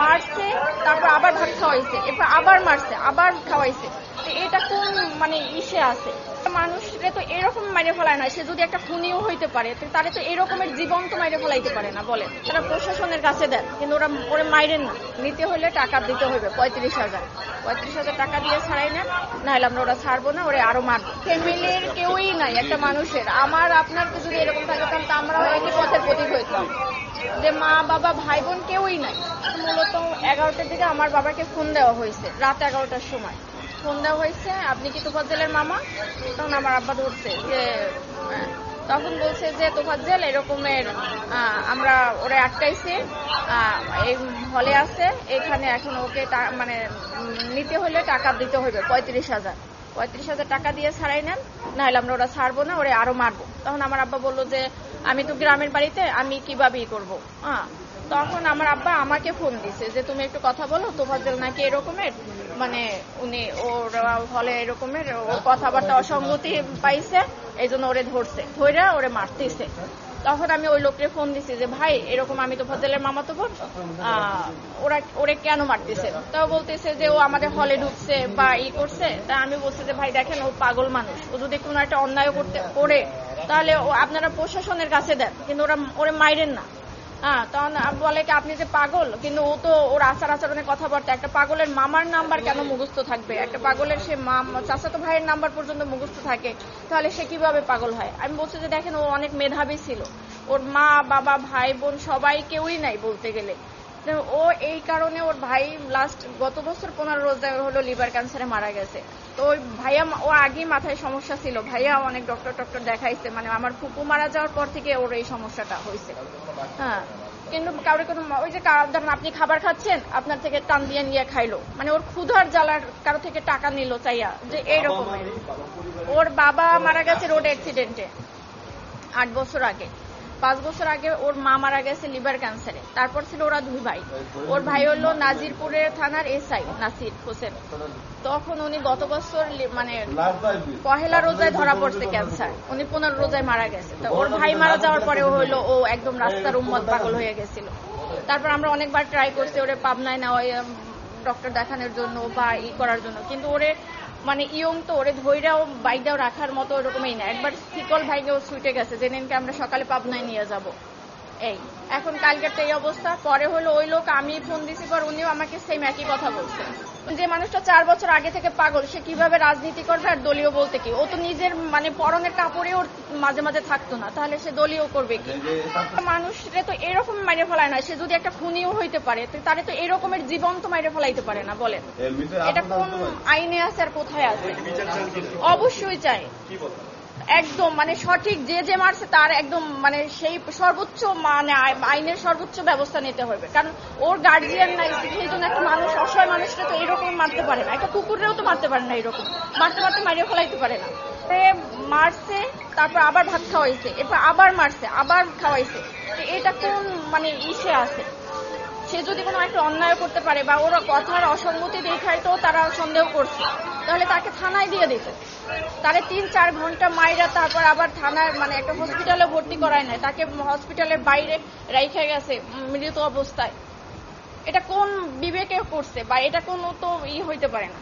মারছে, তারপর আবার ভাত খাওয়াইছে, এরপর আবার মারছে, আবার খাওয়াইছে। এটা কোন ইসে আছে? মানুষরে তো এরকম মাইরে ফেলায় না, সে যদি একটা খুনিও হইতে পারে তাহলে তো এরকমের জীবন্ত মাইরে ফেলাইতে পারে না। বলেন, তারা প্রশাসনের কাছে দেন, কিন্তু ওরে মাইরেন না। নিতে হলে টাকা দিতে হবে 35,000 টাকা দিয়ে ছাড়াই নেন, না হলে আমরা ওরা ছাড়বো না, ওরে আরো মারবো। ফ্যামিলির কেউই নাই একটা মানুষের। আমার আপনার তো যদি এরকম থাকতাম তা আমরাও একই পথের প্রতীক হইতাম, যে মা বাবা ভাই বোন কেউই নাই। মূলত 11টার দিকে আমার বাবাকে ফোন দেওয়া হয়েছে, রাত 11টার সময় ফোন দেওয়া হয়েছে, আপনি কি তোফাজ্জেলের মামা? তখন আমার আব্বা ধরছে যে, তখন বলছে যে তোফাজ্জেল এরকমের, আমরা ওরা আটকাইছে, এই হলে আছে, এখানে এখন ওকে নিতে হলে টাকা দিতে হবে 35,000 টাকা দিয়ে ছাড়াই নেন, না হলে আমরা ওরা ছাড়বো না, ওরে আরো মারবো। তখন আমার আব্বা বললো যে আমি তো গ্রামের বাড়িতে, আমি কিভাবে করবো। তখন আমার আব্বা আমাকে ফোন দিছে যে তুমি একটু কথা বলো, তোফাজ্জেল নাকি এরকমের, উনি ওর হলে এরকমের, ওর কথাবার্তা অসঙ্গতি পাইছে, এই জন্য ওরে ধরছে, ধরে ওরে মারতেছে। তখন আমি ওই লোককে ফোন দিছি যে ভাই এরকম, আমি তোফাজ্জেলের মামাতো বোন, ওরে কেন মারতেছে? তাও বলতেছে যে ও আমাদের হলে ঢুকছে বা করছে। তা আমি বলছি যে ভাই দেখেন, ও পাগল মানুষ, ও যদি কোনো একটা অন্যায় করে তাহলে আপনারা প্রশাসনের কাছে দেন, কিন্তু ওরে মাইরেন না। তখন বলে কি আপনি যে পাগল, কিন্তু ও তো ওর আচরণের কথাবার্তা, একটা পাগলের মামার নাম্বার কেন মুখস্থ থাকবে? একটা পাগলের সে চাচাতো ভাইয়ের নাম্বার পর্যন্ত মুখস্থ থাকে, তাহলে সে কিভাবে পাগল হয়? আমি বলছি যে দেখেন, ও অনেক মেধাবী ছিল, ওর মা বাবা ভাই বোন সবাই কেউই নাই বলতে গেলে। ও এই কারণে ওর ভাই গত বছর 15 রোজা হলো লিভার ক্যান্সারে মারা গেছে। তো ওই ভাইয়া, ও আগেই মাথায় সমস্যা ছিল, ভাইয়া অনেক ডক্টর দেখাইছে, আমার ফুপু মারা যাওয়ার পর থেকে ওর এই সমস্যাটা হয়েছে। কিন্তু কারো কোনো, ওই যে ধরেন আপনি খাবার খাচ্ছেন, আপনার থেকে টান দিয়ে নিয়ে খাইলো, ওর ক্ষুধার জ্বালার কারো থেকে টাকা নিল চাইয়া, যে এইরকম। ওর বাবা মারা গেছে রোড অ্যাক্সিডেন্টে 8 বছর আগে। 5 বছর আগে ওর মা মারা গেছে লিভার ক্যান্সারে। তারপর ছিল ওরা 2 ভাই। ওর ভাই হলো নাজিরপুরের থানার এসআই নাসির হোসেন। তখন উনি গত বছর পহেলা রোজায় ধরা পড়ছে ক্যান্সার, উনি 15 রোজায় মারা গেছে। তো ওর ভাই মারা যাওয়ার পরে ও একদম রাস্তার উম্মত পাগল হয়ে গেছিল। তারপর আমরা অনেকবার ট্রাই করছি ওরে পাবনায় নেওয়া ডক্টর দেখানোর জন্য বা করার জন্য, কিন্তু ওরে ইয়ং তো, ওরে ধৈরাও বাইকটাও রাখার মতো ওরকমই না। একবার শিকল ভাইকেও ছুটে গেছে, যেদিনকে আমরা সকালে পাবনায় নিয়ে যাব। এই এখন কালকের তো এই অবস্থা। পরে হলো ওই লোক, আমি ফোন দিছি পর উনিও আমাকে সেম একই কথা বলছে, যে মানুষটা 4 বছর আগে থেকে পাগল, সে কিভাবে রাজনীতি করবে আর দলীয় বলতে কি? ও তো নিজের পরনের কাপড়ে ওর মাঝে মাঝে থাকতো না, তাহলে সে দলীয় করবে কি? মানুষরে তো এরকম মাইরে ফেলায় না, সে যদি একটা খুনিও হইতে পারে তাহলে তো এরকমের জীবন্ত মাইরে ফেলাইতে পারে না। বলেন, এটা কোন আইনে আছে আর কোথায় আছে? অবশ্যই চাই একদম সঠিক, যে মারছে তার একদম সেই সর্বোচ্চ আইনের সর্বোচ্চ ব্যবস্থা নিতে হবে। কারণ ওর গার্জিয়ান নাই, সেই জন্য একটা মানুষ, অসহায় মানুষটা তো এরকম মারতে পারে না, একটা কুকুরেও তো মারতে পারে না, এরকম মারতে মারিয়ে ফেলাইতে পারে না। মারছে, তারপর আবার ভাত খাওয়াইছে, এরপর আবার মারছে, আবার খাওয়াইছে। এটা কোন ইসে আছে? সে যদি কোনো একটা অন্যায় করতে পারে বা ওরা কথার অসঙ্গতি দেখায় তো তারা সন্দেহ করছে, তাহলে তাকে থানায় দিয়ে দিত। তারে 3-4 ঘন্টা মাইরা তারপর আবার থানায় একটা হসপিটালে ভর্তি করায় নাই, তাকে হসপিটালের বাইরে রাইখা গেছে মৃত অবস্থায়। এটা কোন বিবেকে করছে? বা এটা কোনো তো হইতে পারে না।